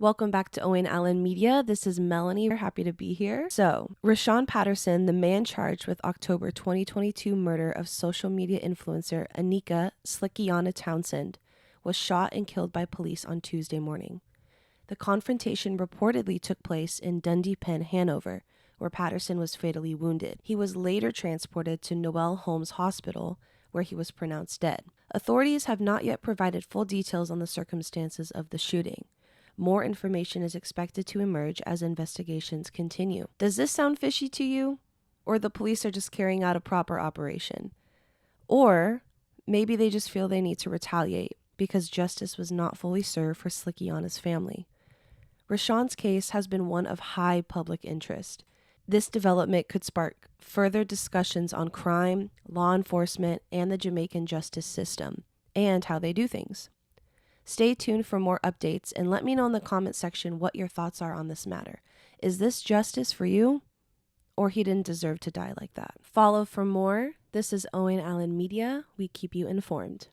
Welcome back to Owen Allen Media. This is Melanie. We're happy to be here. So, Rushawn Patterson, the man charged with October 2022 murder of social media influencer Anika Slickianna Townsend, was shot and killed by police on Tuesday morning. The confrontation reportedly took place in Dundee Pen, Hanover, where Patterson was fatally wounded. He was later transported to Noel Holmes Hospital, where he was pronounced dead. Authorities have not yet provided full details on the circumstances of the shooting. More information is expected to emerge as investigations continue. Does this sound fishy to you? Or the police are just carrying out a proper operation? Or maybe they just feel they need to retaliate because justice was not fully served for Slickianna's family. Rushawn's case has been one of high public interest. This development could spark further discussions on crime, law enforcement, and the Jamaican justice system, and how they do things. Stay tuned for more updates and let me know in the comment section what your thoughts are on this matter. Is this justice for you? Or he didn't deserve to die like that? Follow for more. This is Owen Allen Media. We keep you informed.